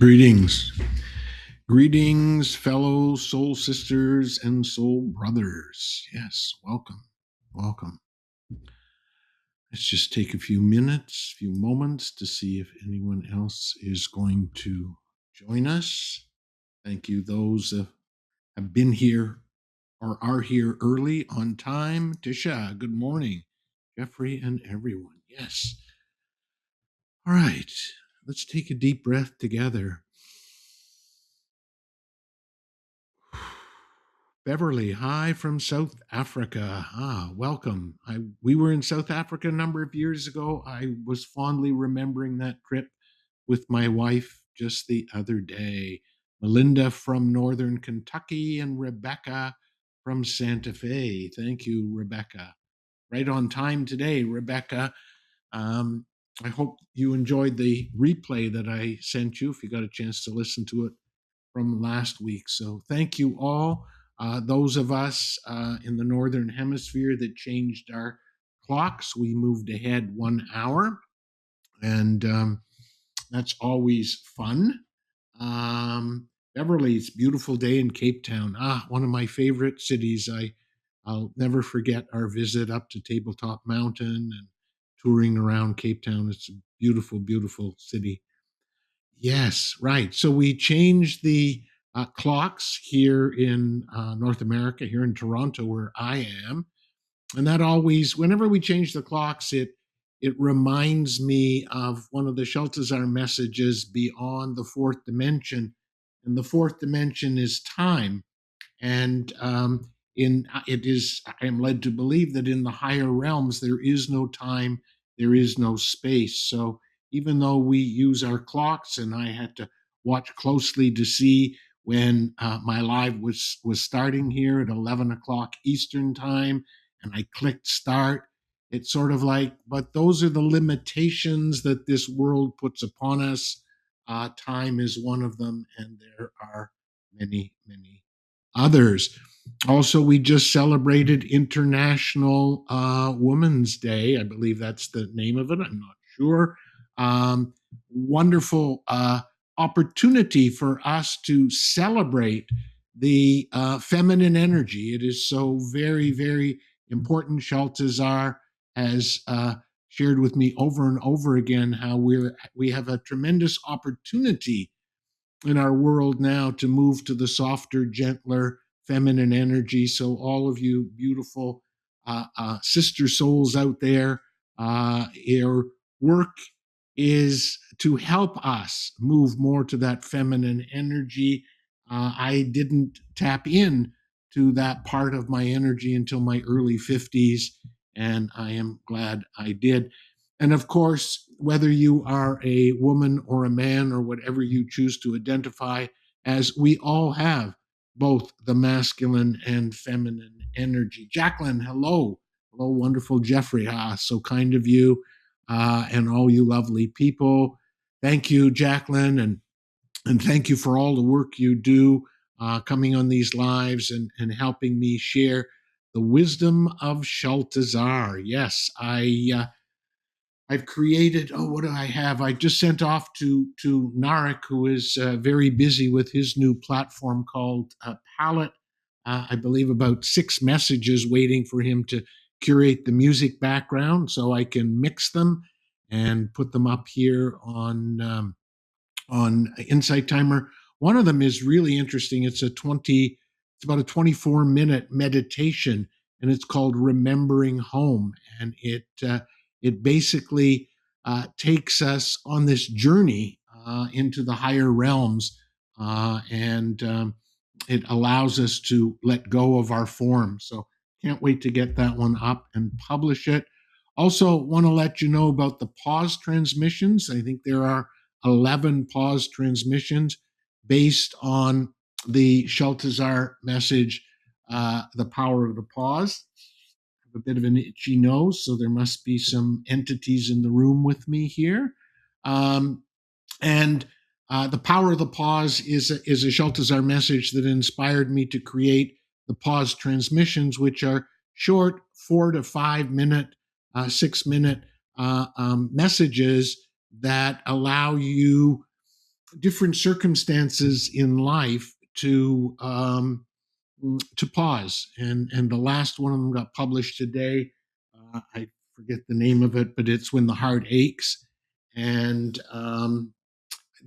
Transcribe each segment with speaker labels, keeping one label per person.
Speaker 1: Greetings. Greetings, fellow soul sisters and soul brothers. Yes, welcome. Welcome. Let's just take a few minutes, few moments to see if anyone else is going to join us. Thank you, those that have been here or are here early on time. Tisha, good morning. Jeffrey and everyone. Yes. All right. Let's take a deep breath together. Beverly, hi from South Africa. Welcome. We were in South Africa a number of years ago. I was fondly remembering that trip with my wife just the other day. Melinda from Northern Kentucky and Rebecca from Santa Fe. Thank you, Rebecca. Right on time today, Rebecca. Um, I hope you enjoyed the replay that I sent you if you got a chance to listen to it from last week. So thank you all. Those of us in the Northern Hemisphere that changed our clocks, we moved ahead 1 hour, and that's always fun. Beverly, it's a beautiful day in Cape Town. One of my favorite cities. I'll never forget our visit up to Tabletop Mountain and touring around Cape Town. It's a beautiful, beautiful city. Yes, right. So we changed the clocks here in North America, here in Toronto, where I am, and that always, whenever we change the clocks, it reminds me of one of the Shaltazar messages beyond the fourth dimension, and the fourth dimension is time, and in it is. I am led to believe that in the higher realms there is no time, there is no space. So even though we use our clocks, and I had to watch closely to see when my live was starting here at 11 o'clock Eastern time, and I clicked start. It's sort of like, but those are the limitations that this world puts upon us. Time is one of them, and there are many, many others. Also, we just celebrated International Women's Day. I believe that's the name of it. I'm not sure. Wonderful opportunity for us to celebrate the feminine energy. It is so very, very important. Shaltazar has shared with me over and over again how we have a tremendous opportunity in our world now to move to the softer, gentler, feminine energy. So, all of you beautiful sister souls out there, your work is to help us move more to that feminine energy. I didn't tap in to that part of my energy until my early 50s, and I am glad I did. And of course, whether you are a woman or a man or whatever you choose to identify as, we all have both the masculine and feminine energy. Jacqueline, hello. Hello, wonderful Jeffrey. So kind of you and all you lovely people. Thank you, Jacqueline, and thank you for all the work you do coming on these lives and helping me share the wisdom of Shaltazar. Yes, I've created. Oh, what do I have? I just sent off to Narek, who is very busy with his new platform called Palette. I believe about 6 messages waiting for him to curate the music background, so I can mix them and put them up here on Insight Timer. One of them is really interesting. It's about a 24-minute meditation, and it's called Remembering Home, and it basically takes us on this journey into the higher realms, and it allows us to let go of our form. So can't wait to get that one up and publish it. Also, want to let you know about the pause transmissions. I think there are 11 pause transmissions based on the Shaltazar message, The Power of the Pause. I have a bit of an itchy nose, so there must be some entities in the room with me here. And The Power of the Pause is a Shaltazar message that inspired me to create the pause transmissions, which are short 4 to 5 minute, 6 minute messages that allow you different circumstances in life to pause. And the last one of them got published today. I forget the name of it, but it's When the Heart Aches. And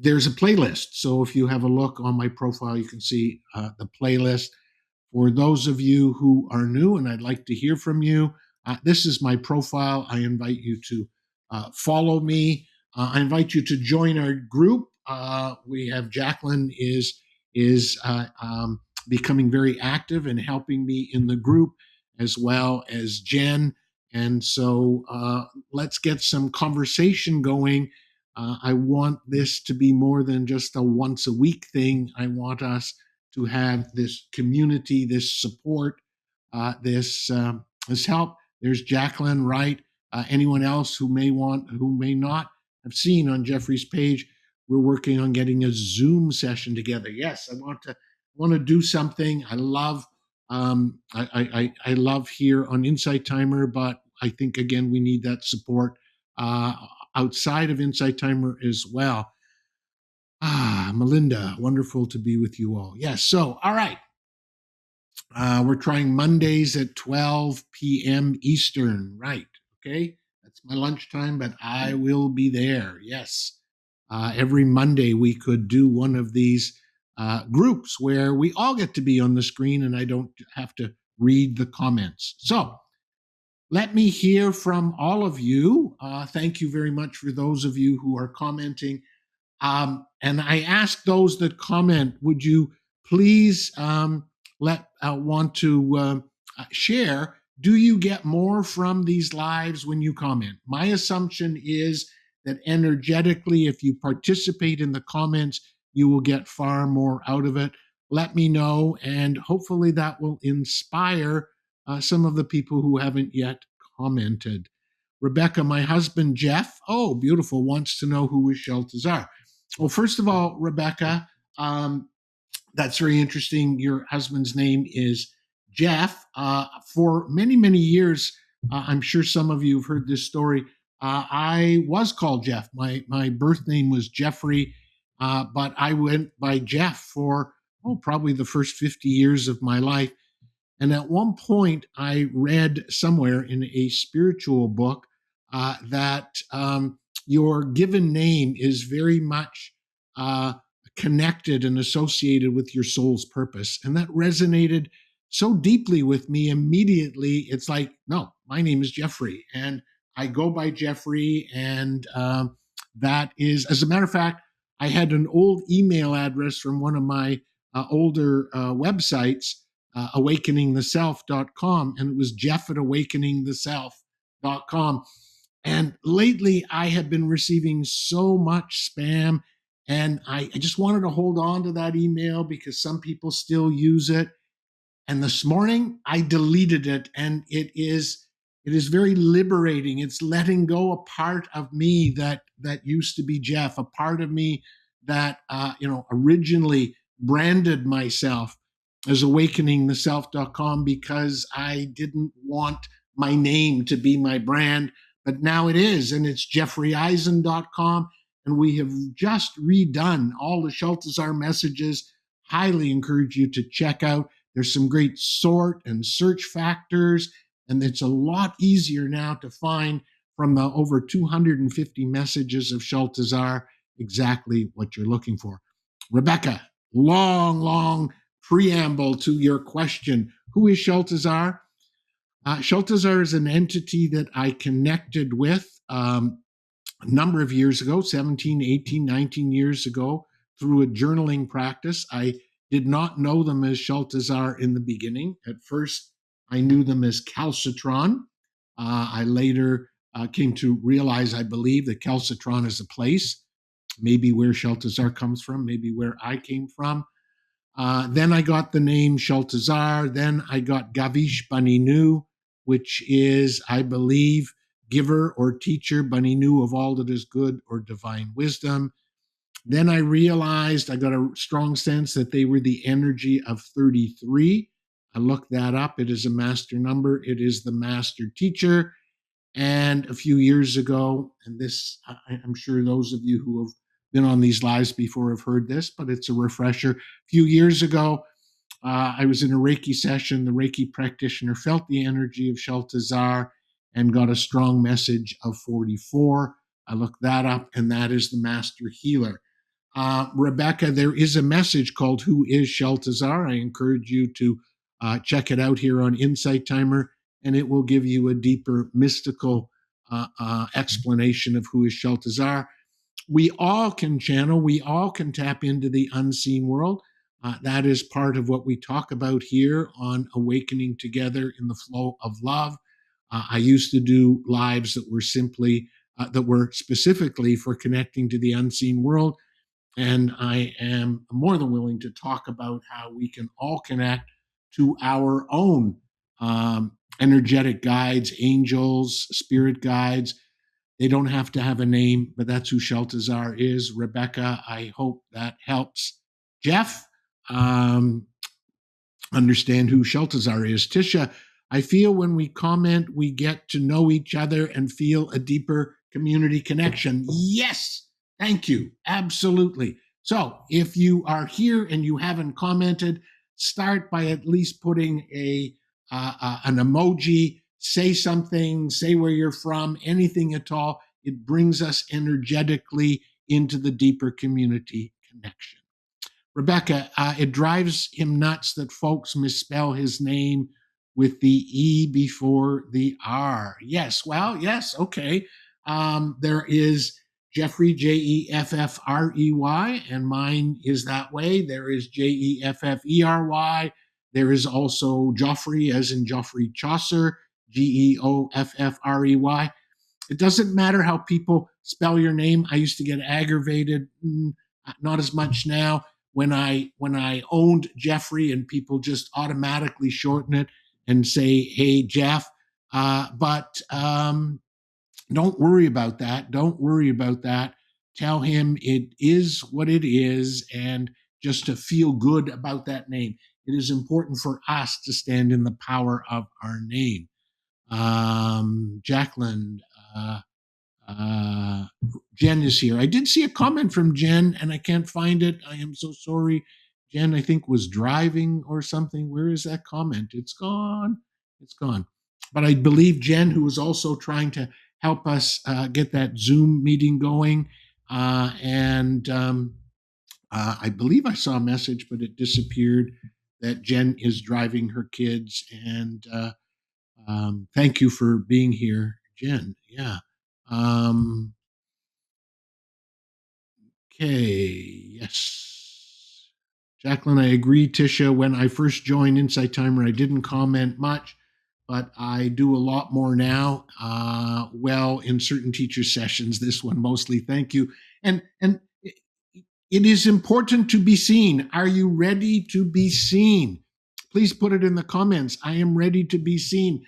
Speaker 1: there's a playlist. So if you have a look on my profile, you can see the playlist. For those of you who are new, and I'd like to hear from you, this is my profile. I invite you to follow me. I invite you to join our group. We have Jacqueline is becoming very active and helping me in the group, as well as Jen. And so let's get some conversation going. I want this to be more than just a once a week thing. I want us to have this community, this support, this help. There's Jacqueline, right? Anyone else who may not have seen on Jeffrey's page, we're working on getting a Zoom session together. Yes, I want to do something. I love I love here on Insight Timer, but I think again we need that support outside of Insight Timer as well. Melinda, wonderful to be with you all. Yes, so all right. We're trying Mondays at 12 p.m. Eastern, right? Okay, that's my lunchtime, but I will be there. Yes, every Monday we could do one of these groups where we all get to be on the screen and I don't have to read the comments. So let me hear from all of you. Thank you very much for those of you who are commenting. And I ask those that comment, would you please want to share? Do you get more from these lives when you comment? My assumption is that energetically, if you participate in the comments, you will get far more out of it. Let me know, and hopefully that will inspire some of the people who haven't yet commented. Rebecca, my husband Jeff, oh, beautiful, wants to know who is Shaltazar. Well, first of all, Rebecca, that's very interesting. Your husband's name is Jeff. For many, many years, I'm sure some of you have heard this story. I was called Jeff. My birth name was Jeffrey, but I went by Jeff for probably the first 50 years of my life. And at one point, I read somewhere in a spiritual book that your given name is very much connected and associated with your soul's purpose. And that resonated so deeply with me immediately. It's like, no, my name is Jeffrey, and I go by Jeffrey. And that is, as a matter of fact, I had an old email address from one of my older websites, awakeningtheself.com, and it was Jeff at awakeningtheself.com. And lately, I have been receiving so much spam, and I just wanted to hold on to that email because some people still use it. And this morning, I deleted it, and it is very liberating. It's letting go a part of me that used to be Jeff, a part of me that originally branded myself as awakeningtheself.com because I didn't want my name to be my brand, but now it is, and it's jeffreyeisen.com. And we have just redone all the Shaltazar messages. Highly encourage you to check out. There's some great sort and search factors, and it's a lot easier now to find from the over 250 messages of Shaltazar exactly what you're looking for. Rebecca, long preamble to your question. Who is Shaltazar? Shaltazar is an entity that I connected with a number of years ago, 17, 18, 19 years ago, through a journaling practice. I did not know them as Shaltazar in the beginning. At first, I knew them as Calcitron. I later came to realize, I believe, that Calcitron is a place, maybe where Shaltazar comes from, maybe where I came from. Then I got the name Shaltazar. Then I got Gavish Baninu, which is, I believe, giver or teacher, Baninu of all that is good or divine wisdom. Then I realized, I got a strong sense that they were the energy of 33. I looked that up. It is a master number. It is the master teacher. And a few years ago, and this, I'm sure those of you who have been on these lives before have heard this, but it's a refresher. A few years ago, I was in a Reiki session. The Reiki practitioner felt the energy of Shaltazar and got a strong message of 44. I looked that up, and that is the master healer. Rebecca, there is a message called Who is Shaltazar? I encourage you to check it out here on Insight Timer, and it will give you a deeper mystical explanation of who is Shaltazar. We all can channel, we all can tap into the unseen world. That is part of what we talk about here on Awakening Together in the Flow of Love. I used to do lives that were that were specifically for connecting to the unseen world. And I am more than willing to talk about how we can all connect to our own energetic guides, angels, spirit guides. They don't have to have a name, but that's who Shaltazar is. Rebecca, I hope that helps. Jeff, understand who Shaltazar is. Tisha, I feel when we comment, we get to know each other and feel a deeper community connection. Yes, thank you. Absolutely. So if you are here and you haven't commented, start by at least putting an emoji, say something, say where you're from, anything at all. It brings us energetically into the deeper community connection. Rebecca, it drives him nuts that folks misspell his name with the E before the R. Yes, well, yes, okay. There is Jeffrey, Jeffrey, and mine is that way. There is Jefffery. There is also Joffrey, as in Geoffrey Chaucer, Geoffrey. It doesn't matter how people spell your name. I used to get aggravated, not as much now, when I owned Jeffrey and people just automatically shorten it and say, "Hey, Jeff." But don't worry about that. Don't worry about that. Tell him it is what it is, and just to feel good about that name. It is important for us to stand in the power of our name. Jacqueline, uh, Jen is here. I did see a comment from Jen and I can't find it. I am so sorry. Jen, I think, was driving or something. Where is that comment? It's gone. It's gone. But I believe Jen, who was also trying to help us get that Zoom meeting going. I believe I saw a message, but it disappeared, that Jen is driving her kids. And thank you for being here, Jen. Yeah. Um, okay, yes. Jacqueline, I agree. Tisha, when I first joined Insight Timer, I didn't comment much, but I do a lot more now. Well, in certain teacher sessions, this one mostly. Thank you. And it is important to be seen. Are you ready to be seen? Please put it in the comments. I am ready to be seen.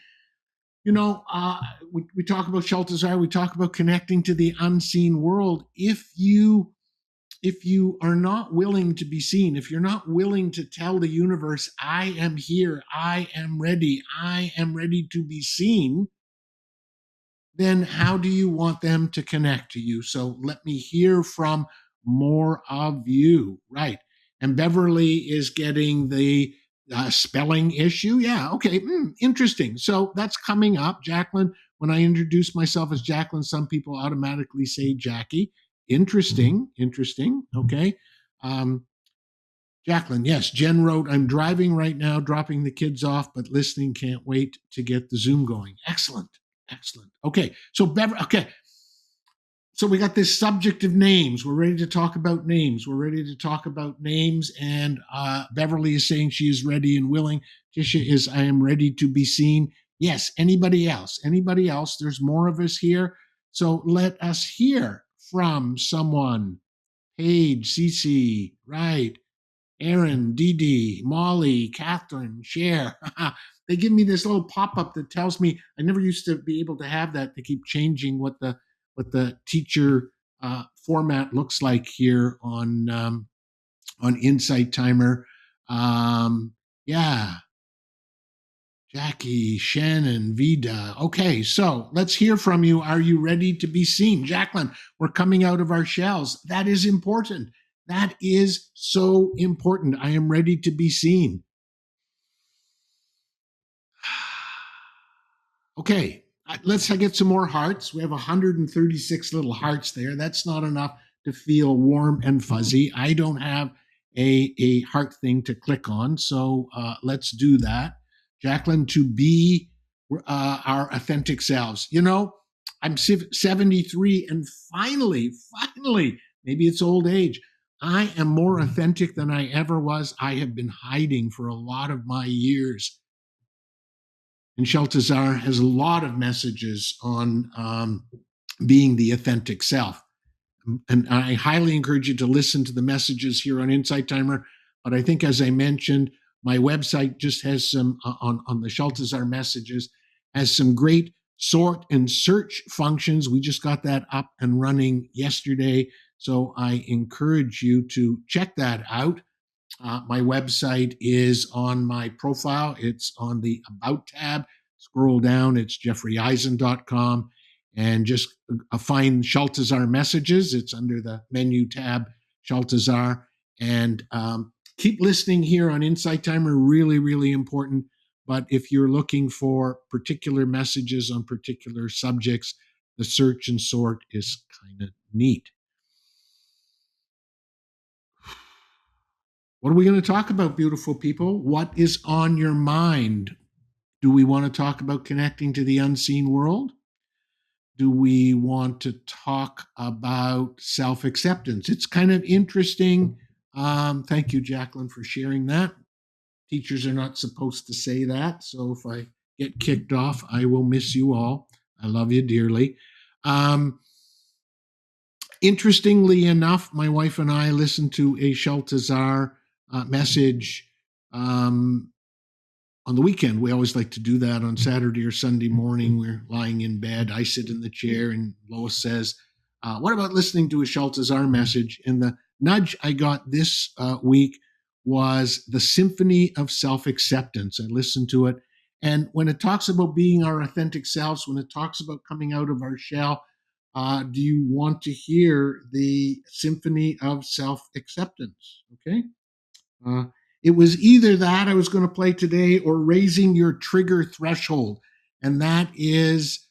Speaker 1: You know, we talk about Shaltazar, we talk about connecting to the unseen world. If you are not willing to be seen, if you're not willing to tell the universe, I am here, I am ready to be seen, then how do you want them to connect to you? So let me hear from more of you. Right. And Beverly is getting the spelling issue. Yeah. Okay. Interesting. So that's coming up. Jacqueline, when I introduce myself as Jacqueline, some people automatically say Jackie. Interesting. Interesting. Okay. Um, Jacqueline, yes. Jen wrote, I'm driving right now, dropping the kids off, but listening, can't wait to get the Zoom going. Excellent. Excellent. Okay. So, okay. So we got this subject of names. We're ready to talk about names. We're ready to talk about names. And Beverly is saying she is ready and willing. Tisha is, I am ready to be seen. Yes. Anybody else? Anybody else? There's more of us here. So let us hear from someone. Paige, Cece, right. Aaron, Dee Dee, Molly, Catherine, Cher. They give me this little pop-up that tells me I never used to be able to have that. They keep changing what the teacher format looks like here on Insight Timer. Yeah, Jackie, Shannon, Vida. Okay, so let's hear from you. Are you ready to be seen? Jacqueline, we're coming out of our shells. That is important. That is so important. I am ready to be seen. Okay, let's get some more hearts. We have 136 little hearts there. That's not enough to feel warm and fuzzy. I don't have a heart thing to click on, so let's do that. Jacqueline, to be our authentic selves. You know, I'm 73, and finally, maybe it's old age, I am more authentic than I ever was. I have been hiding for a lot of my years. And Shaltazar has a lot of messages on being the authentic self. And I highly encourage you to listen to the messages here on Insight Timer. But I think, as I mentioned, my website just has some, on the Shaltazar messages, has some great sort and search functions. We just got that up and running yesterday. So I encourage you to check that out. My website is on my profile. It's on the About tab. Scroll down, it's jeffreyeisen.com, and just find Shaltazar messages. It's under the menu tab, Shaltazar. And keep listening here on Insight Timer, really, really important. But if you're looking for particular messages on particular subjects, the search and sort is kind of neat. What are we going to talk about, beautiful people? What is on your mind? Do we want to talk about connecting to the unseen world? Do we want to talk about self-acceptance? It's kind of interesting. Thank you, Jacqueline, for sharing that. Teachers are not supposed to say that. So if I get kicked off, I will miss you all. I love you dearly. Interestingly enough, my wife and I listened to a Shaltazar message on the weekend. We always like to do that on Saturday or Sunday morning. We're lying in bed. I sit in the chair, and Lois says, what about listening to a Shaltazar message? And the nudge I got this week was the Symphony of Self-Acceptance. I listened to it. And when it talks about being our authentic selves, when it talks about coming out of our shell, do you want to hear the Symphony of Self-Acceptance? Okay. It was either that I was going to play today or raising your trigger threshold. And that is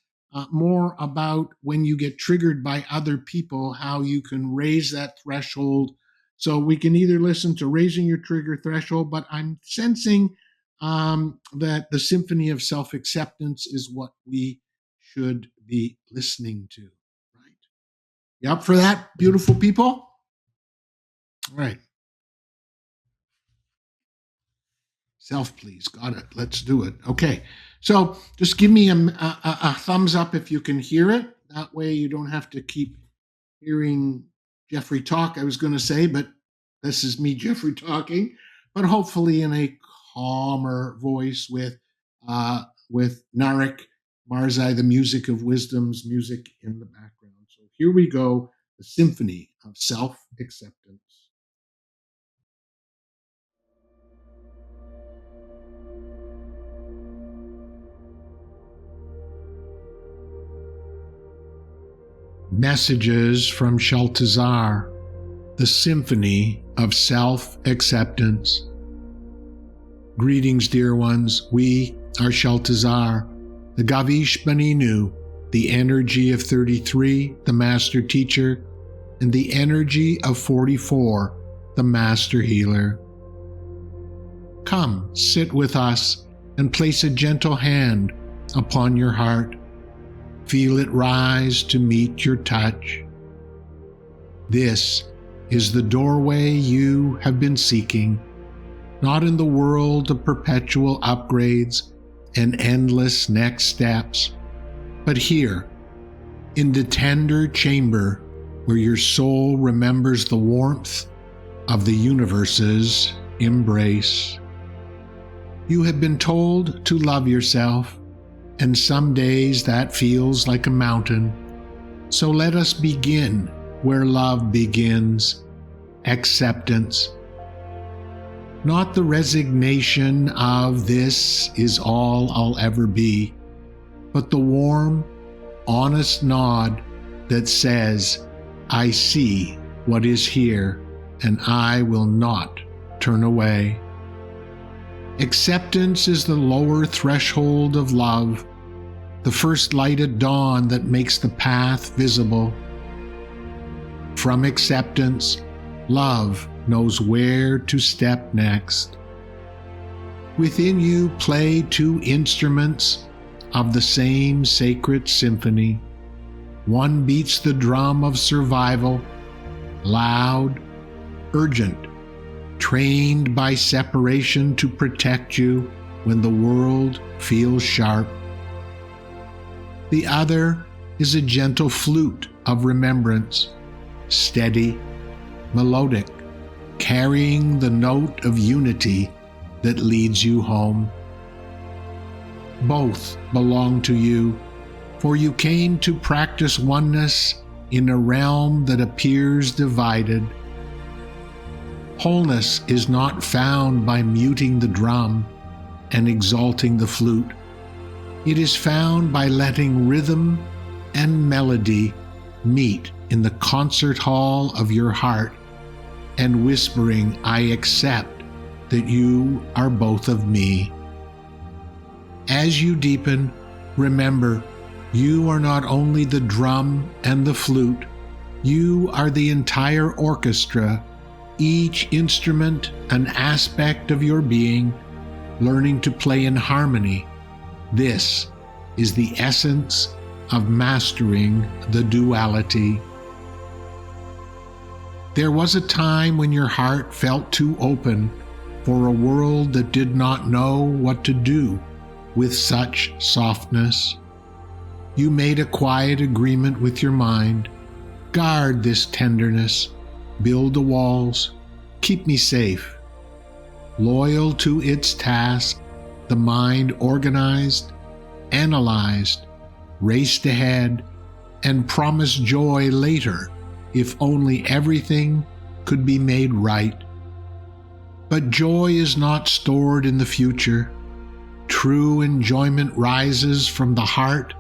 Speaker 1: more about when you get triggered by other people, how you can raise that threshold. So we can either listen to raising your trigger threshold, but I'm sensing that the Symphony of Self-Acceptance is what we should be listening to. Right? You up for that, beautiful people? All right. Self, please. Got it. Let's do it. Okay. So just give me a thumbs up if you can hear it. That way you don't have to keep hearing Jeffrey talk, I was going to say, but this is me, Jeffrey, talking, but hopefully in a calmer voice with Narek Marzai, the music of wisdom's music in the background. So here we go, the Symphony of Self-Acceptance. Messages from Shaltazar, the Symphony of Self-Acceptance. Greetings, dear ones. We are Shaltazar, the Gavish Beninu, the energy of 33, the Master Teacher, and the energy of 44, the Master Healer. Come, sit with us and place a gentle hand upon your heart. Feel it rise to meet your touch. This is the doorway you have been seeking, not in the world of perpetual upgrades and endless next steps, but here, in the tender chamber where your soul remembers the warmth of the universe's embrace. You have been told to love yourself, and some days that feels like a mountain. So let us begin where love begins, acceptance. not the resignation of "this is all I'll ever be," but the warm, honest nod that says, "I see what is here, and I will not turn away." Acceptance is the lower threshold of love, the first light at dawn that makes the path visible. From acceptance, love knows where to step next. Within you play two instruments of the same sacred symphony. One beats the drum of survival, loud, urgent, trained by separation to protect you when the world feels sharp. The other is a gentle flute of remembrance, steady, melodic, carrying the note of unity that leads you home. Both belong to you, for you came to practice oneness in a realm that appears divided. Wholeness is not found by muting the drum and exalting the flute. It is found by letting rhythm and melody meet in the concert hall of your heart and whispering, "I accept that you are both of me." As you deepen, remember, you are not only the drum and the flute, you are the entire orchestra, each instrument an aspect of your being, learning to play in harmony. This is the essence of mastering the duality. There was a time when your heart felt too open for a world that did not know what to do with such softness. You made a quiet agreement with your mind. Guard this tenderness, build the walls, keep me safe. Loyal to its task, the mind organized, analyzed, raced ahead, and promised joy later if only everything could be made right. But joy is not stored in the future. True enjoyment rises from the heart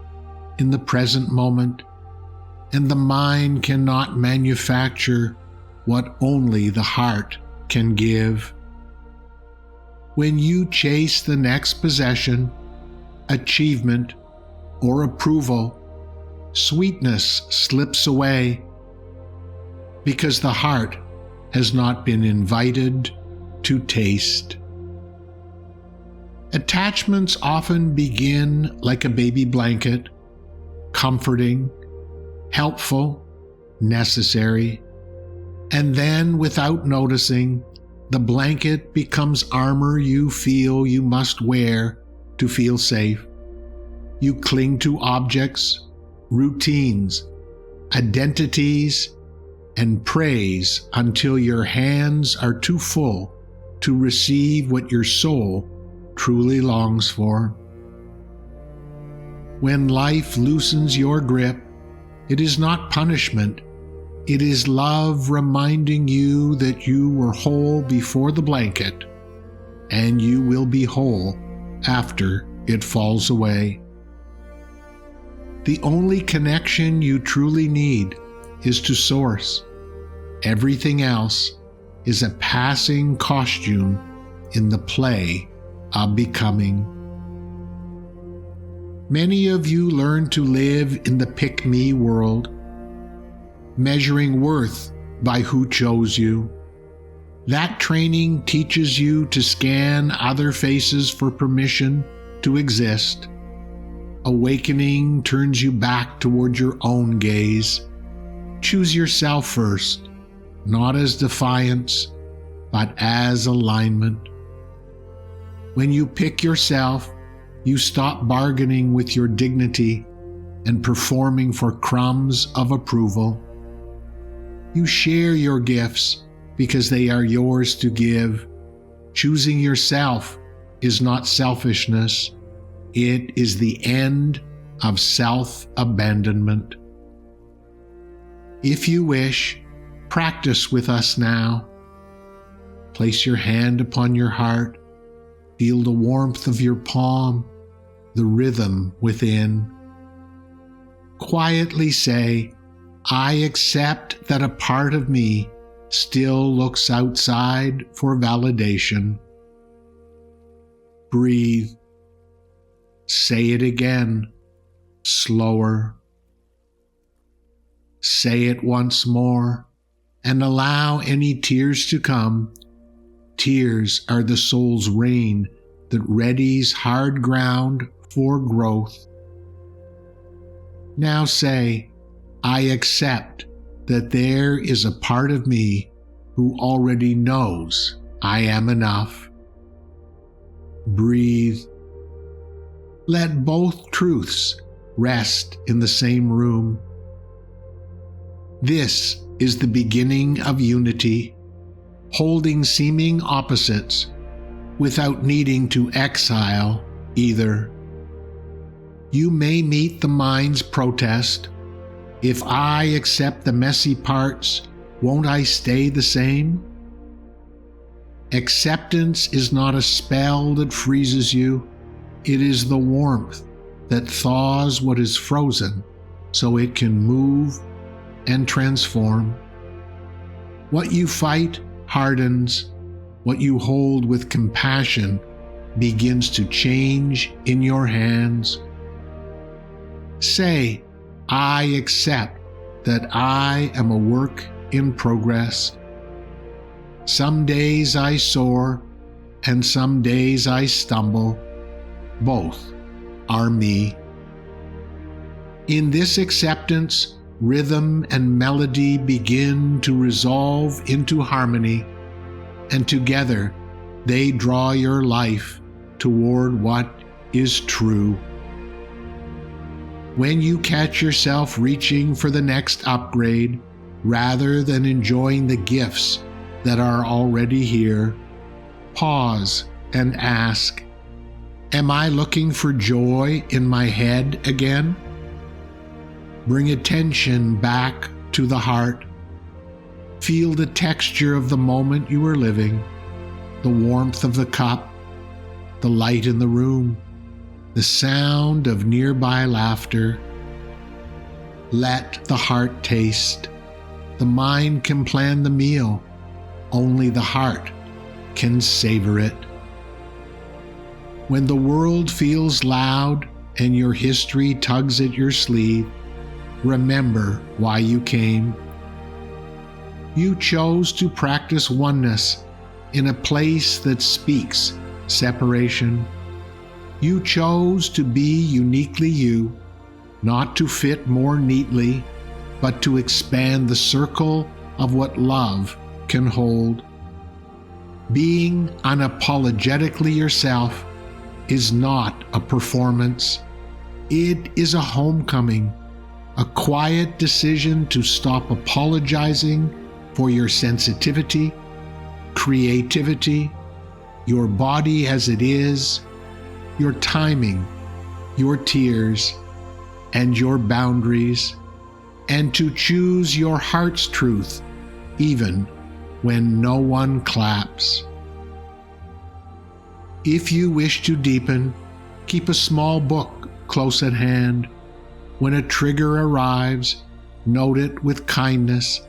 Speaker 1: in the present moment, and the mind cannot manufacture what only the heart can give. When you chase the next possession, achievement, or approval, sweetness slips away because the heart has not been invited to taste. Attachments often begin like a baby blanket, comforting, helpful, necessary, and then, without noticing, the blanket becomes armor you feel you must wear to feel safe. You cling to objects, routines, identities, and praise until your hands are too full to receive what your soul truly longs for. When life loosens your grip, it is not punishment. It is love reminding you that you were whole before the blanket, and you will be whole after it falls away. The only connection you truly need is to Source. Everything else is a passing costume in the play of becoming. Many of you learn to live in the pick-me world, measuring worth by who chose you. That training teaches you to scan other faces for permission to exist. Awakening turns you back toward your own gaze. Choose yourself first, not as defiance, but as alignment. When you pick yourself, you stop bargaining with your dignity and performing for crumbs of approval. You share your gifts because they are yours to give. Choosing yourself is not selfishness. It is the end of self-abandonment. If you wish, practice with us now. Place your hand upon your heart. Feel the warmth of your palm, the rhythm within. Quietly say, I accept that a part of me still looks outside for validation. Breathe. Say it again, slower. Say it once more, and allow any tears to come. Tears are the soul's rain that readies hard ground for growth. Now say, I accept that there is a part of me who already knows I am enough. Breathe. Let both truths rest in the same room. This is the beginning of unity, holding seeming opposites without needing to exile either. You may meet the mind's protest. If I accept the messy parts, won't I stay the same? Acceptance is not a spell that freezes you. It is the warmth that thaws what is frozen so it can move and transform. What you fight hardens. What you hold with compassion begins to change in your hands. Say, I accept that I am a work in progress. Some days I soar, and some days I stumble. Both are me. In this acceptance, rhythm and melody begin to resolve into harmony, and together they draw your life toward what is true. When you catch yourself reaching for the next upgrade, rather than enjoying the gifts that are already here, pause and ask, am I looking for joy in my head again? Bring attention back to the heart. Feel the texture of the moment you are living, the warmth of the cup, the light in the room, the sound of nearby laughter. Let the heart taste. The mind can plan the meal. Only the heart can savor it. When the world feels loud and your history tugs at your sleeve, remember why you came. You chose to practice oneness in a place that speaks separation. You chose to be uniquely you, not to fit more neatly, but to expand the circle of what love can hold. Being unapologetically yourself is not a performance. It is a homecoming, a quiet decision to stop apologizing for your sensitivity, creativity, your body as it is, your timing, your tears, and your boundaries, and to choose your heart's truth even when no one claps. If you wish to deepen, keep a small book close at hand. When a trigger arrives, note it with kindness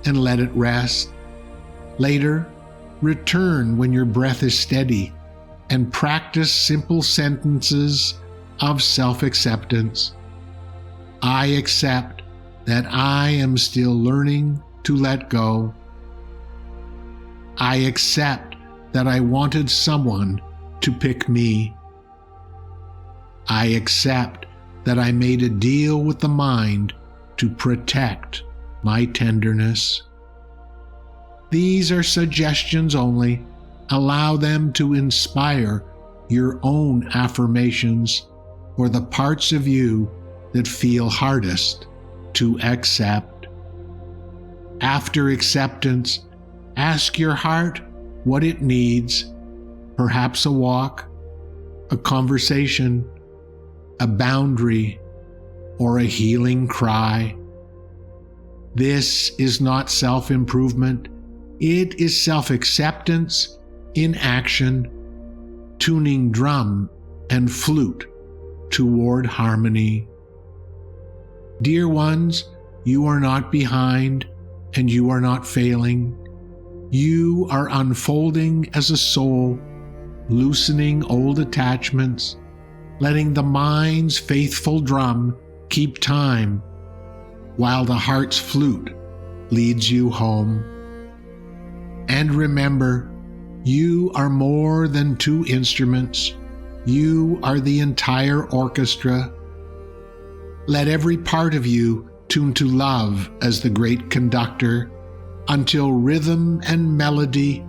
Speaker 1: and let it rest. Later, return when your breath is steady and practice simple sentences of self-acceptance. I accept that I am still learning to let go. I accept that I wanted someone to pick me. I accept that I made a deal with the mind to protect my tenderness. These are suggestions only. Allow them to inspire your own affirmations for the parts of you that feel hardest to accept. After acceptance, ask your heart what it needs, perhaps a walk, a conversation, a boundary, or a healing cry. This is not self-improvement. It is self-acceptance in action, tuning drum and flute toward harmony. Dear ones, you are not behind and you are not failing. You are unfolding as a soul, loosening old attachments, letting the mind's faithful drum keep time while the heart's flute leads you home. And remember, you are more than two instruments. You are the entire orchestra. Let every part of you tune to love as the great conductor until rhythm and melody,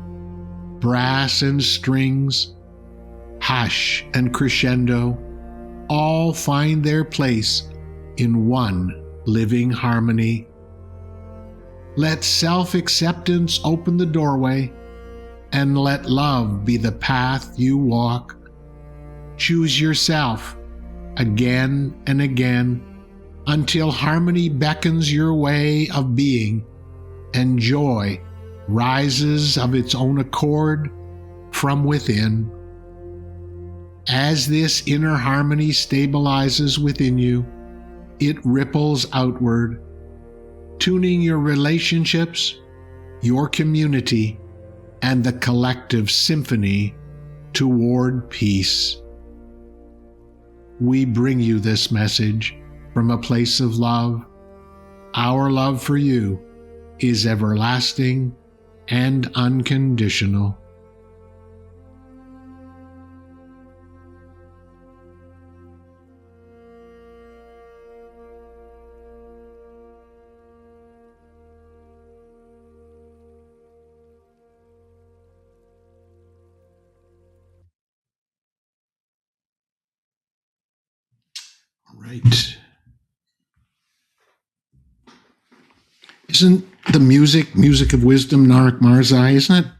Speaker 1: brass and strings, hush and crescendo all find their place in one living harmony. Let self-acceptance open the doorway and let love be the path you walk. Choose yourself again and again until harmony beckons your way of being and joy rises of its own accord from within. As this inner harmony stabilizes within you, it ripples outward, tuning your relationships, your community, and the collective symphony toward peace. We bring you this message from a place of love. Our love for you is everlasting and unconditional. All right. Isn't the music of wisdom, Narak Marzai, isn't it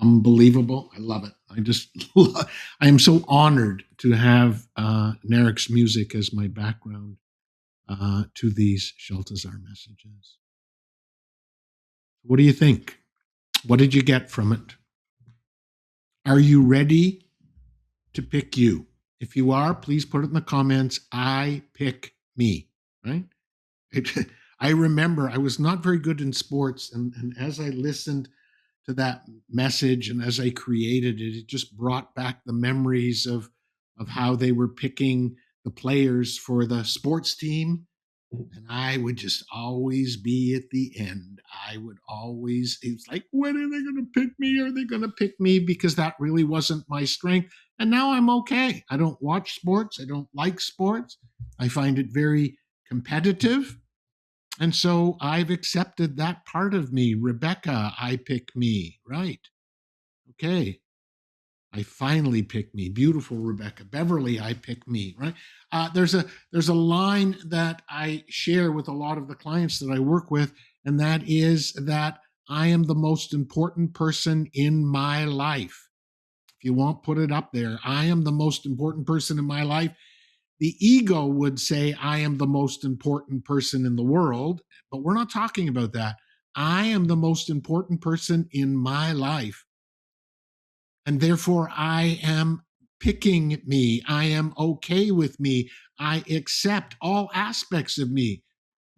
Speaker 1: unbelievable? I love it. I am so honored to have Narak's music as my background to these Shaltazar messages. What do you think? What did you get from it? Are you ready to pick you? If you are, please put it in the comments. I pick me, right? I remember I was not very good in sports, and as I listened to that message and as I created it, it just brought back the memories of how they were picking the players for the sports team. And I would just always be at the end. It's like, when are they going to pick me? Are they going to pick me? Because that really wasn't my strength. And now I'm okay. I don't watch sports. I don't like sports. I find it very competitive. And so I've accepted that part of me. Rebecca, I pick me, right? Okay. I finally pick me. Beautiful Rebecca. Beverly, I pick me, right? There's a line that I share with a lot of the clients that I work with, and that is that I am the most important person in my life. If you won't put it up there, I am the most important person in my life. The ego would say I am the most important person in the world, but we're not talking about that. I am the most important person in my life. And therefore, I am picking me. I am okay with me. I accept all aspects of me.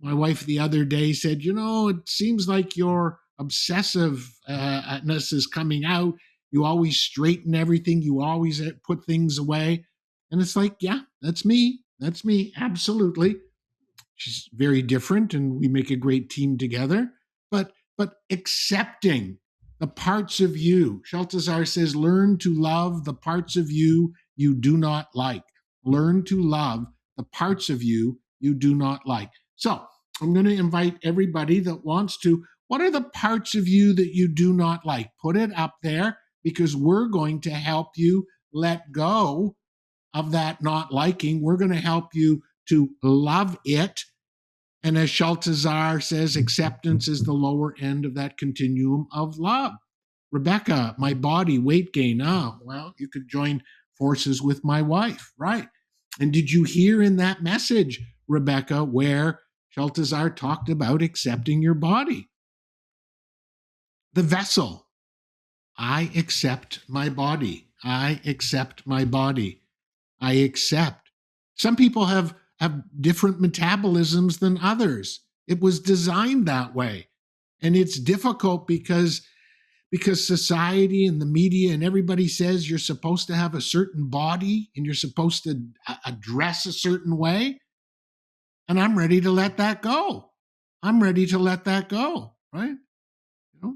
Speaker 1: My wife the other day said, it seems like your obsessiveness is coming out. You always straighten everything. You always put things away. And it's like, yeah, that's me. That's me. Absolutely. She's very different and we make a great team together. But accepting the parts of you. Shaltazar says, learn to love the parts of you you do not like. Learn to love the parts of you you do not like. So I'm going to invite everybody that wants to, what are the parts of you that you do not like? Put it up there because we're going to help you let go of that not liking. We're going to help you to love it. And as Shaltazar says, acceptance is the lower end of that continuum of love. Rebecca, my body, weight gain. Oh, well, you could join forces with my wife, right? And did you hear in that message, Rebecca, where Shaltazar talked about accepting your body? the vessel. I accept my body. I accept my body. I accept. Some people have different metabolisms than others. It was designed that way. And it's difficult because society and the media and everybody says you're supposed to have a certain body and you're supposed to address a certain way. And I'm ready to let that go. I'm ready to let that go, right? You know,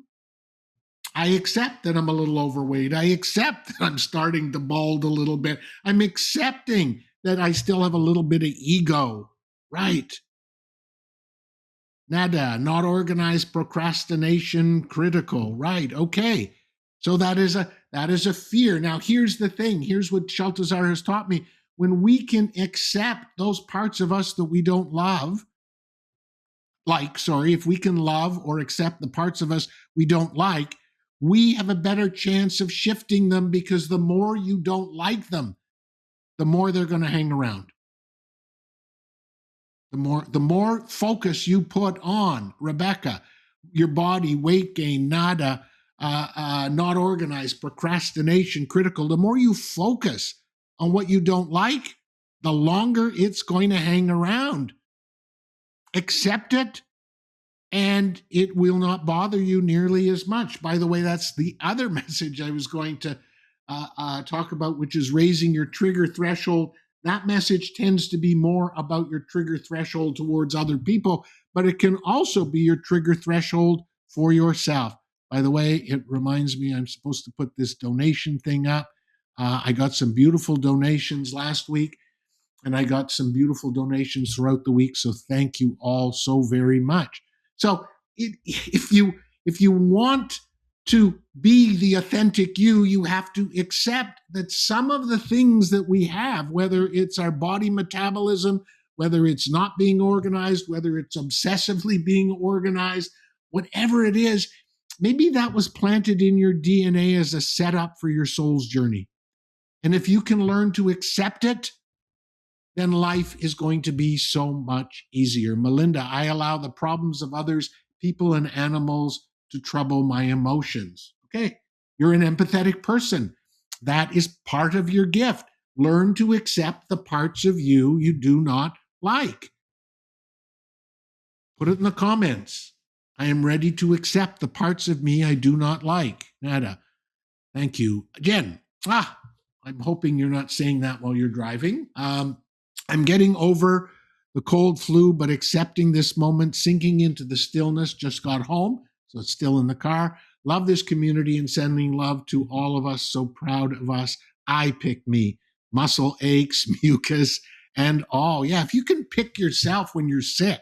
Speaker 1: I accept that I'm a little overweight. I accept that I'm starting to bald a little bit. I'm accepting that I still have a little bit of ego, right? Nada, not organized, procrastination, critical, right? Okay. So that is a fear. Now here's the thing. Here's what Shaltazar has taught me. When we can accept those parts of us that we don't if we can love or accept the parts of us we don't like, we have a better chance of shifting them because the more you don't like them, the more they're going to hang around. The more focus you put on, Rebecca, your body, weight gain, nada, not organized, procrastination, critical, the more you focus on what you don't like, the longer it's going to hang around. Accept it, and it will not bother you nearly as much. By the way, that's the other message I was going to talk about, which is raising your trigger threshold. That message tends to be more about your trigger threshold towards other people, but it can also be your trigger threshold for yourself. By the way, it reminds me I'm supposed to put this donation thing up. I got some beautiful donations last week, and I got some beautiful donations throughout the week. So thank you all so very much. So if you want to be the authentic you, you have to accept that some of the things that we have, whether it's our body metabolism, whether it's not being organized, whether it's obsessively being organized, whatever it is, maybe that was planted in your DNA as a setup for your soul's journey. And if you can learn to accept it, then life is going to be so much easier. Melinda, I allow the problems of others, people, and animals to trouble my emotions. Okay, you're an empathetic person. That is part of your gift. Learn to accept the parts of you you do not like. Put it in the comments. I am ready to accept the parts of me I do not like. Nada. Thank you. Jen, I'm hoping you're not saying that while you're driving. I'm getting over the cold flu, but accepting this moment, sinking into the stillness. Just got home, so it's still in the car. Love this community and sending love to all of us. So proud of us. I pick me. Muscle aches, mucus, and all. Yeah, if you can pick yourself when you're sick,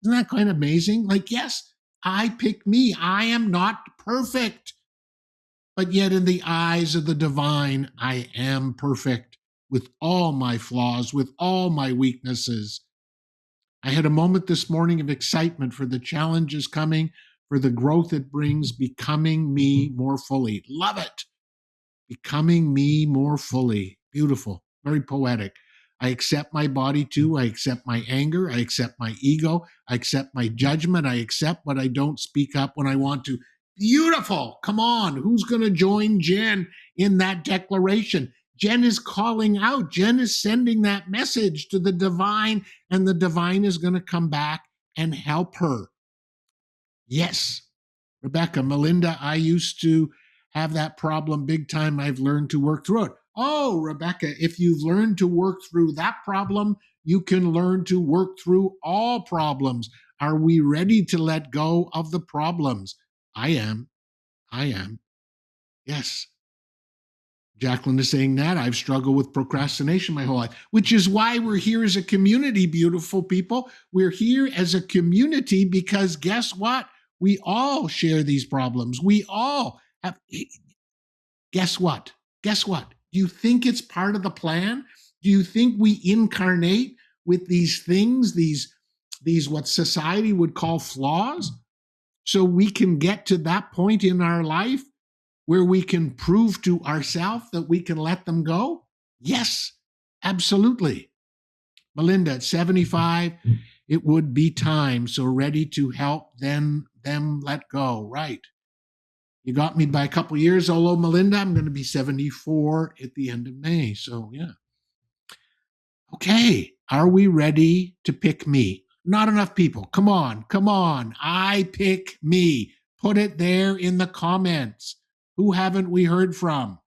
Speaker 1: isn't that kind of amazing? Like, yes, I pick me. I am not perfect, but yet in the eyes of the divine, I am perfect with all my flaws, with all my weaknesses. I had a moment this morning of excitement for the challenges coming, for the growth it brings, becoming me more fully. Love it. Becoming me more fully. Beautiful. Very poetic. I accept my body too. I accept my anger. I accept my ego. I accept my judgment. I accept what I don't speak up when I want to. Beautiful. Come on. Who's going to join Jen in that declaration? Jen is calling out. Jen is sending that message to the divine, and the divine is going to come back and help her. Yes, Rebecca, Melinda, I used to have that problem big time. I've learned to work through it. Oh, Rebecca, if you've learned to work through that problem, you can learn to work through all problems. Are we ready to let go of the problems? I am. I am. Yes. Jacqueline is saying that I've struggled with procrastination my whole life, which is why we're here as a community, beautiful people. We're here as a community because guess what? We all share these problems. We all have. Guess what? Guess what? Do you think it's part of the plan? Do you think we incarnate with these things, these what society would call flaws, so we can get to that point in our life where we can prove to ourselves that we can let them go? Yes, absolutely. Melinda, at 75, it would be time. So ready to help them let go. Right. You got me by a couple years, although Melinda, I'm going to be 74 at the end of May. So, yeah. Okay. Are we ready to pick me? Not enough people. Come on. Come on. I pick me. Put it there in the comments. Who haven't we heard from?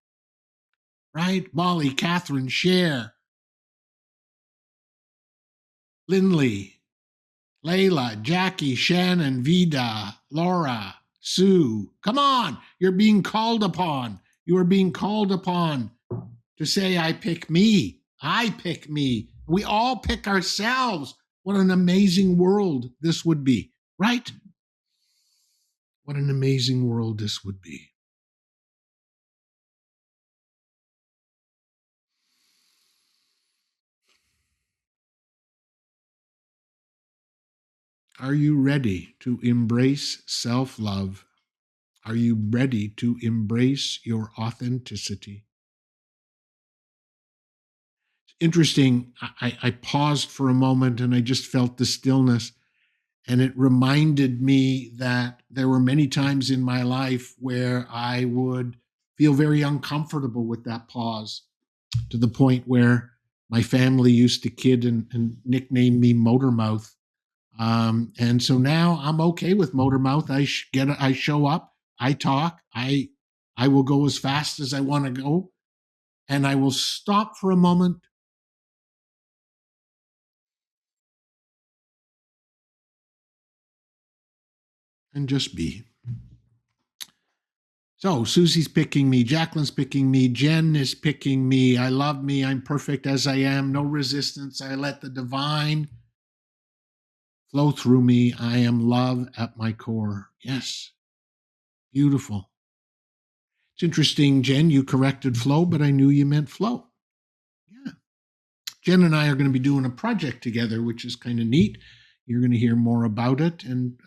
Speaker 1: Right? Molly, Catherine, Cher, Lindley, Layla, Jackie, Shannon, Vida, Laura, Sue. Come on. You're being called upon. You are being called upon to say, I pick me. I pick me. We all pick ourselves. What an amazing world this would be, right? What an amazing world this would be. Are you ready to embrace self-love? Are you ready to embrace your authenticity? Interesting. I paused for a moment and I just felt the stillness. And it reminded me that there were many times in my life where I would feel very uncomfortable with that pause, to the point where my family used to kid and nickname me Motor Mouth. And so now I'm okay with Motor Mouth. I show up, I talk, I will go as fast as I want to go, and I will stop for a moment and just be. So Susie's picking me, Jacqueline's picking me, Jen is picking me. I love me. I'm perfect as I am. No resistance. I let the divine flow through me. I am love at my core. Yes. Beautiful. It's interesting, Jen, you corrected flow, but I knew you meant flow. Yeah. Jen and I are going to be doing a project together, which is kind of neat. You're going to hear more about it. And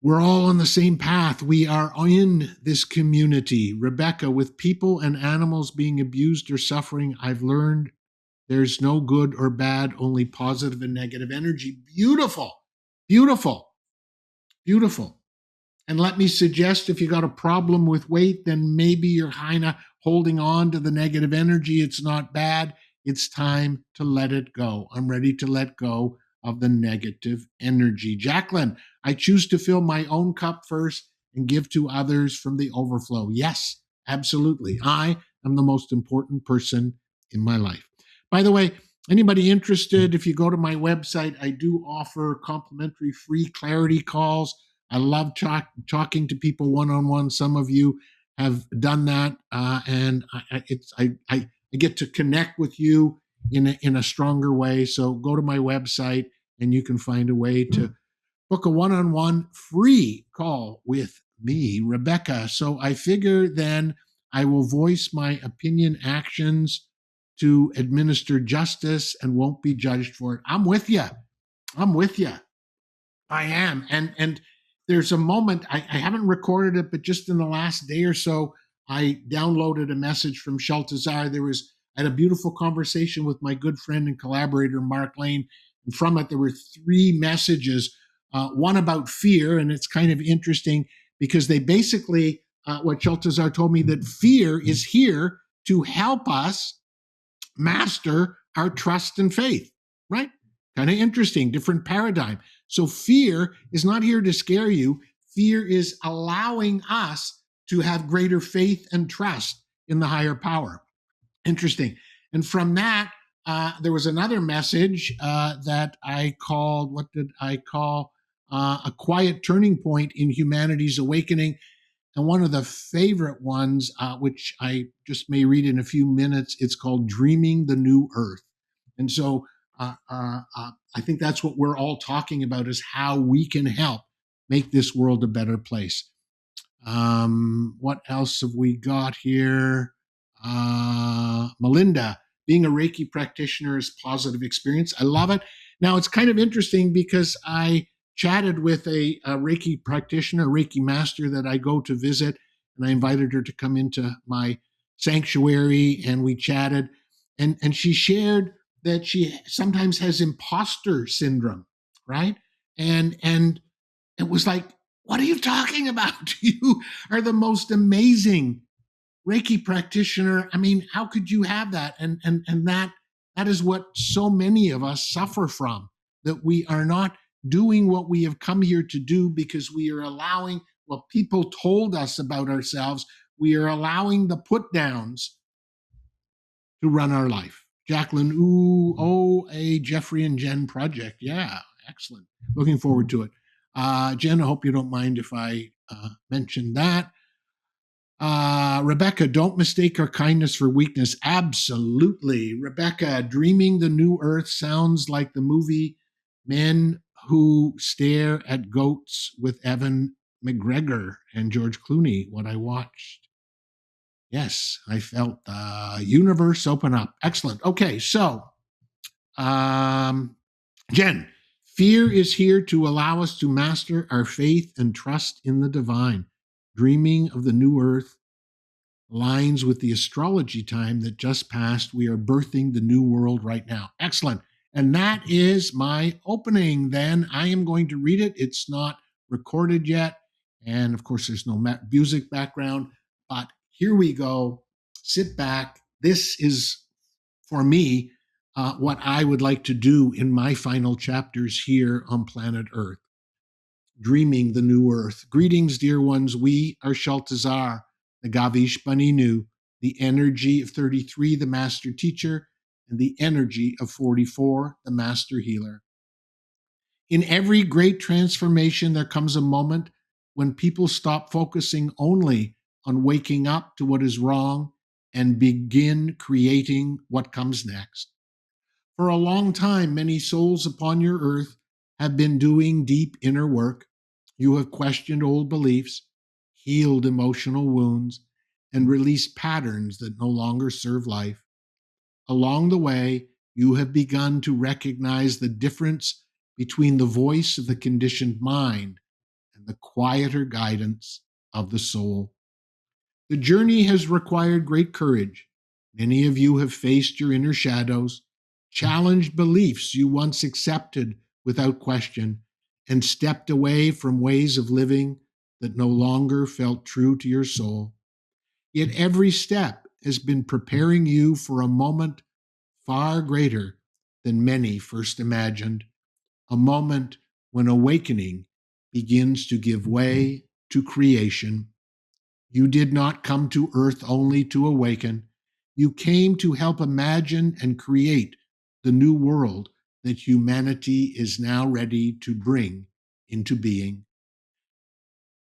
Speaker 1: we're all on the same path. We are in this community. Rebecca, with people and animals being abused or suffering, I've learned there's no good or bad, only positive and negative energy. Beautiful, beautiful, beautiful. And let me suggest, if you got a problem with weight, then maybe you're kind of holding on to the negative energy. It's not bad. It's time to let it go. I'm ready to let go of the negative energy. Jacqueline, I choose to fill my own cup first and give to others from the overflow. Yes, absolutely. I am the most important person in my life. By the way, anybody interested, if you go to my website, I do offer complimentary free clarity calls. I love talking to people one-on-one. Some of you have done that, and I get to connect with you in a stronger way. So go to my website, and you can find a way to book a one-on-one free call with me, Rebecca. So I figure then I will voice my opinion, actions to administer justice, and won't be judged for it. I'm with you. I'm with you. I am. And there's a moment, I haven't recorded it, but just in the last day or so, I downloaded a message from Shaltazar. I had a beautiful conversation with my good friend and collaborator, Mark Lane. And from it, there were three messages, one about fear. And it's kind of interesting because they basically, what Shaltazar told me, that fear is here to help us master our trust and faith, right? Kind of interesting, different paradigm. So fear is not here to scare you. Fear is allowing us to have greater faith and trust in the higher power. Interesting. And from that, there was another message that I called, what did I call? A quiet turning point in humanity's awakening. And one of the favorite ones, which I just may read in a few minutes, it's called Dreaming the New Earth. And so I think that's what we're all talking about, is how we can help make this world a better place. What else have we got here? Melinda, being a Reiki practitioner is positive experience. I love it. Now, it's kind of interesting because I chatted with a Reiki practitioner, Reiki master that I go to visit, and I invited her to come into my sanctuary, and we chatted. And she shared that she sometimes has imposter syndrome, right? And it was like, What are you talking about? You are the most amazing Reiki practitioner. I mean, how could you have that? And that is what so many of us suffer from, that we are not doing what we have come here to do because we are allowing what people told us about ourselves. We are allowing the put downs to run our life. Jacqueline, a Jeffrey and Jen project. Yeah, excellent. Looking forward to it. Jen, I hope you don't mind if I mention that. Rebecca, don't mistake our kindness for weakness. Absolutely. Rebecca, Dreaming the New Earth sounds like the movie Men Who Stare at Goats with Evan McGregor and George Clooney, what I watched. Yes, I felt the universe open up. Excellent. Okay, so, um, Jen, fear is here to allow us to master our faith and trust in the divine. Dreaming of the new earth aligns with the astrology time that just passed. We are birthing the new world right now. Excellent. And that is my opening. Then I am going to read it. It's not recorded yet. And of course, there's no music background, but here we go. Sit back. This is, for me, what I would like to do in my final chapters here on planet Earth. Dreaming the new earth. Greetings, dear ones. We are Shaltazar, the Gavish Baninu, the energy of 33, the master teacher, and the energy of 44, the master healer. In every great transformation, there comes a moment when people stop focusing only on waking up to what is wrong and begin creating what comes next. For a long time, many souls upon your earth have been doing deep inner work. You have questioned old beliefs, healed emotional wounds, and released patterns that no longer serve life. Along the way, you have begun to recognize the difference between the voice of the conditioned mind and the quieter guidance of the soul. The journey has required great courage. Many of you have faced your inner shadows, challenged beliefs you once accepted without question, and stepped away from ways of living that no longer felt true to your soul. Yet every step has been preparing you for a moment far greater than many first imagined, a moment when awakening begins to give way to creation. You did not come to earth only to awaken. You came to help imagine and create the new world that humanity is now ready to bring into being.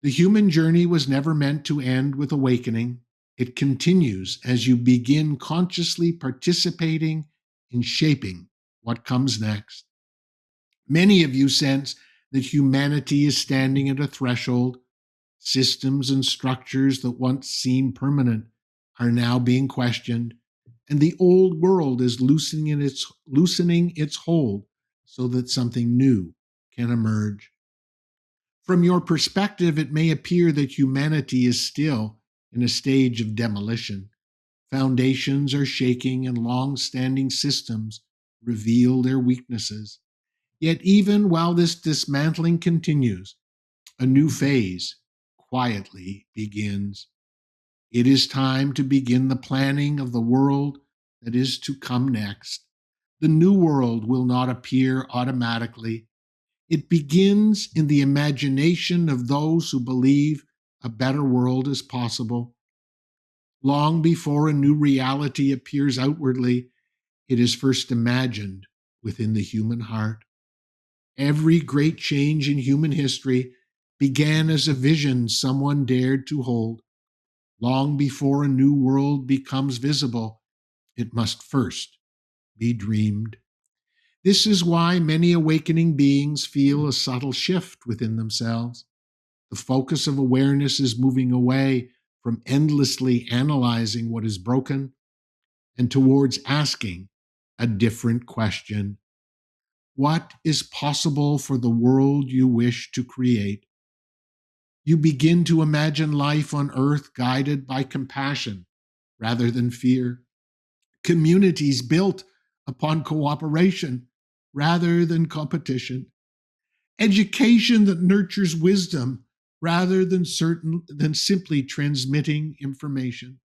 Speaker 1: The human journey was never meant to end with awakening. It continues as you begin consciously participating in shaping what comes next. Many of you sense that humanity is standing at a threshold. Systems and structures that once seemed permanent are now being questioned, and the old world is loosening its hold so that something new can emerge. From your perspective, it may appear that humanity is still in a stage of demolition. Foundations are shaking and long-standing systems reveal their weaknesses. Yet even while this dismantling continues, a new phase quietly begins. It is time to begin the planning of the world that is to come next. The new world will not appear automatically. It begins in the imagination of those who believe a better world is possible. Long before a new reality appears outwardly, it is first imagined within the human heart. Every great change in human history began as a vision someone dared to hold. Long before a new world becomes visible, it must first be dreamed. This is why many awakening beings feel a subtle shift within themselves. The focus of awareness is moving away from endlessly analyzing what is broken and towards asking a different question. What is possible for the world you wish to create? You begin to imagine life on earth guided by compassion rather than fear. Communities built upon cooperation rather than competition. Education that nurtures wisdom rather than simply transmitting information,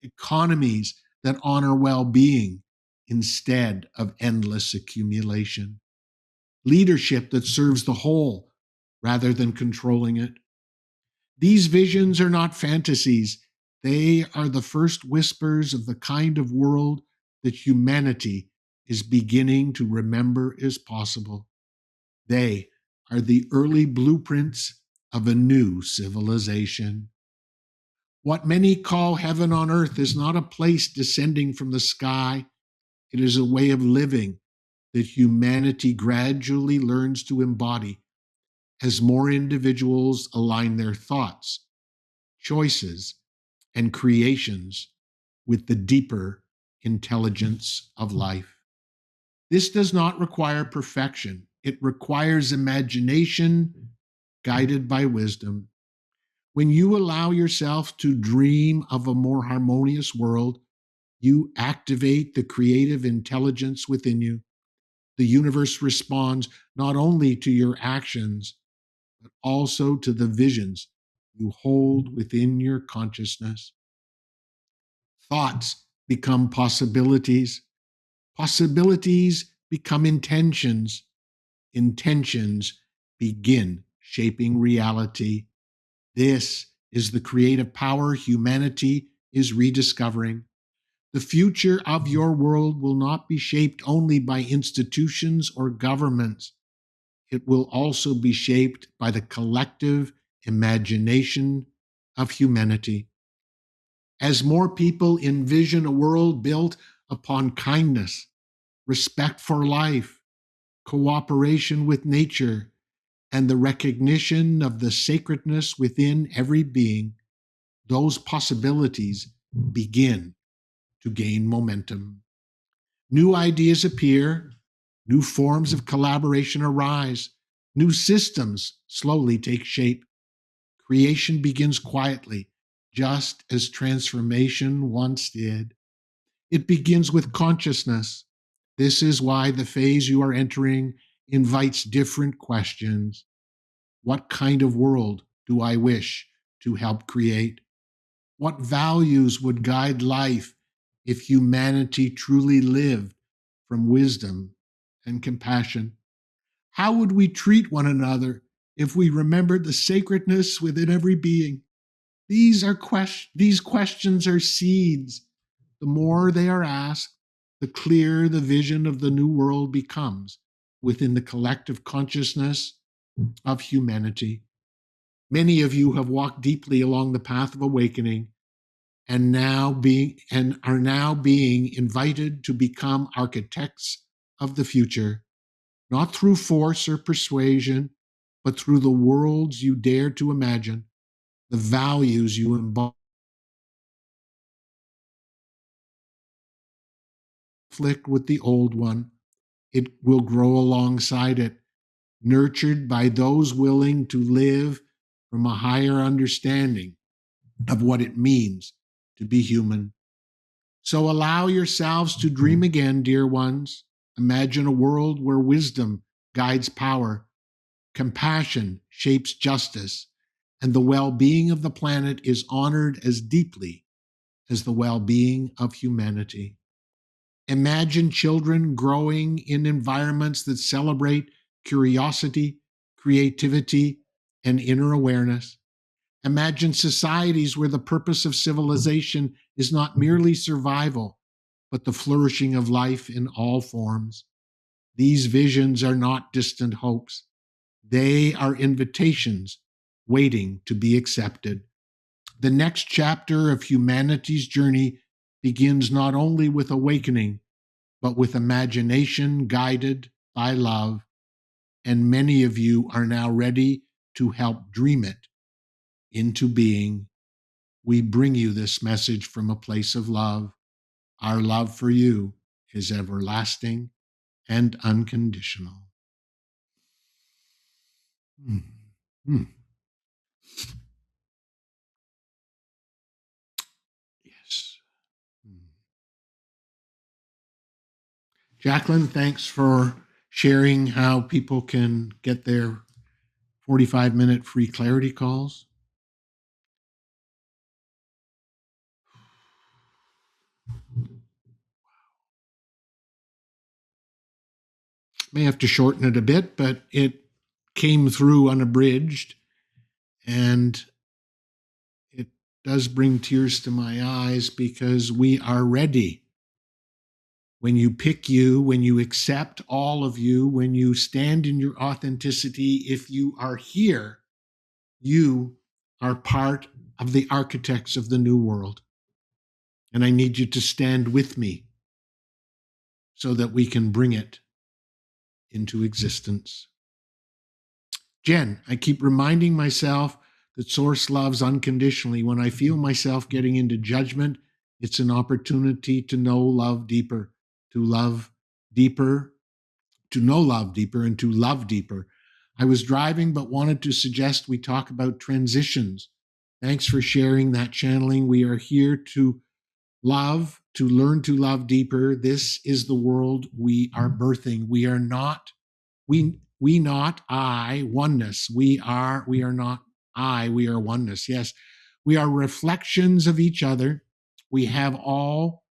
Speaker 1: economies that honor well-being instead of endless accumulation, leadership that serves the whole rather than controlling it. These visions are not fantasies. They are the first whispers of the kind of world that humanity is beginning to remember is possible. They are the early blueprints of a new civilization. What many call heaven on earth is not a place descending from the sky. It is a way of living that humanity gradually learns to embody as more individuals align their thoughts, choices, and creations with the deeper intelligence of life. This does not require perfection. It requires imagination guided by wisdom. When you allow yourself to dream of a more harmonious world, you activate the creative intelligence within you. The universe responds not only to your actions, but also to the visions you hold within your consciousness. Thoughts become possibilities. Possibilities become intentions. Intentions begin shaping reality. This is the creative power humanity is rediscovering. The future of your world will not be shaped only by institutions or governments. It will also be shaped by the collective imagination of humanity. As more people envision a world built upon kindness, respect for life, cooperation with nature, and the recognition of the sacredness within every being, those possibilities begin to gain momentum. New ideas appear, new forms of collaboration arise, new systems slowly take shape. Creation begins quietly, just as transformation once did. It begins with consciousness. This is why the phase you are entering invites different questions. What kind of world do I wish to help create? What values would guide life if humanity truly lived from wisdom and compassion? How would we treat one another if we remembered the sacredness within every being? These questions are seeds. The more they are asked, the clearer the vision of the new world becomes within the collective consciousness of humanity. Many of you have walked deeply along the path of awakening and are now being invited to become architects of the future, not through force or persuasion, but through the worlds you dare to imagine, the values you embody, conflict with the old one. It will grow alongside it, nurtured by those willing to live from a higher understanding of what it means to be human. So allow yourselves to dream again, dear ones. Imagine a world where wisdom guides power, compassion shapes justice, and the well being of the planet is honored as deeply as the well being of humanity. Imagine children growing in environments that celebrate curiosity, creativity, and inner awareness. Imagine societies where the purpose of civilization is not merely survival, but the flourishing of life in all forms. These visions are not distant hopes. They are invitations waiting to be accepted. The next chapter of humanity's journey begins not only with awakening, but with imagination guided by love. And many of you are now ready to help dream it into being. We bring you this message from a place of love. Our love for you is everlasting and unconditional. Mm. Mm. Yes. Mm. Jacqueline, thanks for sharing how people can get their 45-minute free clarity calls. May have to shorten it a bit, but it came through unabridged, and it does bring tears to my eyes because we are ready. When you pick you, when you accept all of you, when you stand in your authenticity, if you are here, you are part of the architects of the new world. And I need you to stand with me so that we can bring it into existence. Jen, I keep reminding myself that Source loves unconditionally. When I feel myself getting into judgment, it's an opportunity to know love deeper, to love deeper, to know love deeper, and to love deeper. I was driving but wanted to suggest we talk about transitions. Thanks for sharing that channeling. We are here to love, to learn to love deeper. This is the world we are birthing. We are not, we not I, oneness. We are not I, we are oneness. Yes, we are reflections of each other. We have all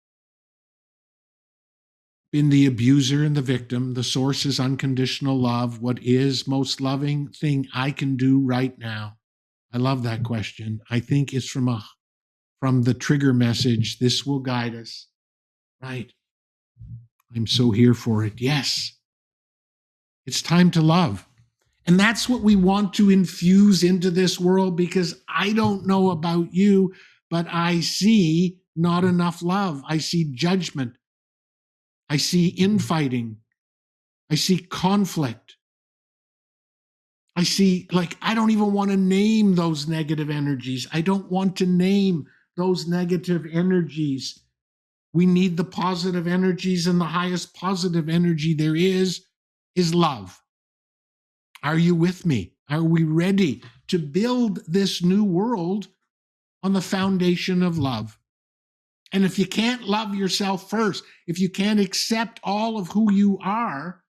Speaker 1: been the abuser and the victim. The source is unconditional love. What is most loving thing I can do right now? I love that question. I think it's from the trigger message. This will guide us. Right. I'm so here for it. Yes. It's time to love. And that's what we want to infuse into this world, because I don't know about you, but I see not enough love. I see judgment. I see infighting. I see conflict. I see, like, I don't even want to name those negative energies. I don't want to name those negative energies. We need the positive energies, and the highest positive energy there is love. Are you with me? Are we ready to build this new world on the foundation of love? And if you can't love yourself first, if you can't accept all of who you are,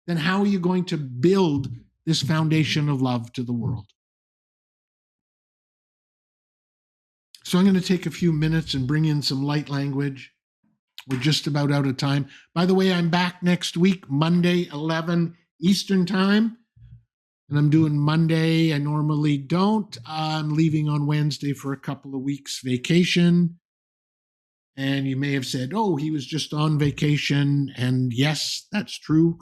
Speaker 1: then how are you going to build this foundation of love to the world? So I'm going to take a few minutes and bring in some light language. We're just about out of time. By the way, I'm back next week, Monday, 11 Eastern time. And I'm doing Monday. I normally don't. I'm leaving on Wednesday for a couple of weeks vacation. And you may have said, oh, he was just on vacation. And yes, that's true.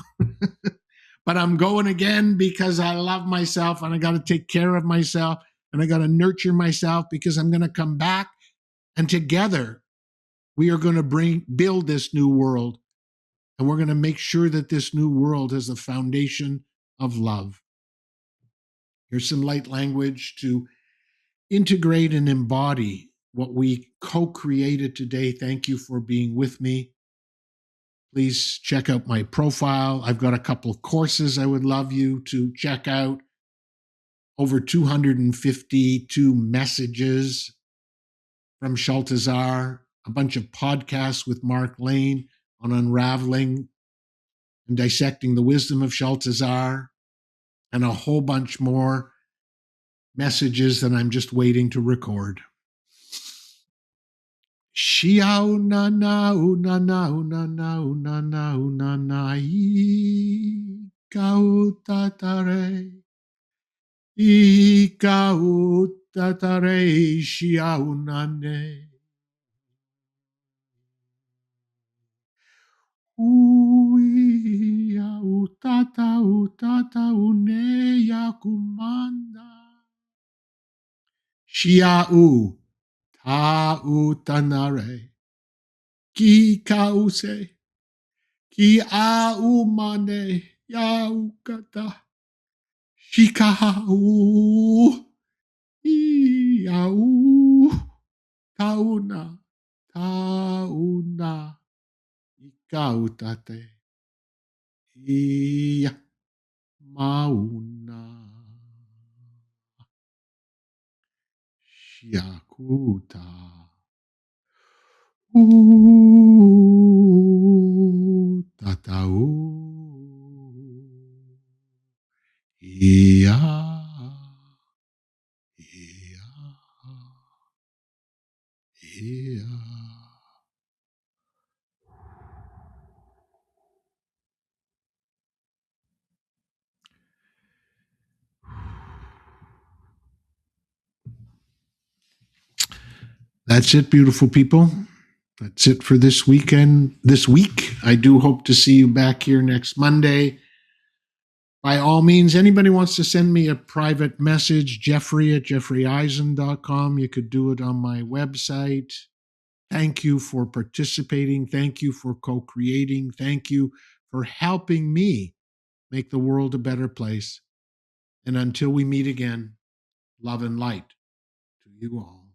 Speaker 1: But I'm going again because I love myself and I got to take care of myself and I got to nurture myself, because I'm going to come back, and together we are going to build this new world. And we're going to make sure that this new world has a foundation of love. Here's some light language to integrate and embody what we co-created today. Thank you for being with me. Please check out my profile. I've got a couple of courses I would love you to check out. Over 252 messages from Shaltazar, a bunch of podcasts with Mark Lane on unraveling and dissecting the wisdom of Shaltazar, and a whole bunch more messages that I'm just waiting to record. Shiao na na na na na na na na na na kau tatare kau tatare shiao na ne ui tata une ya kumanda shiao ta tanare ki kause ki au mane yau kata shikau iau tauna ikau tate ia mauna shiakuta tatau ia That's it, beautiful people. That's it for this weekend. This week, I do hope to see you back here next Monday. By all means, anybody wants to send me a private message, Jeffrey at jeffreyeisen.com. You could do it on my website. Thank you for participating. Thank you for co creating. Thank you for helping me make the world a better place. And until we meet again, love and light to you all.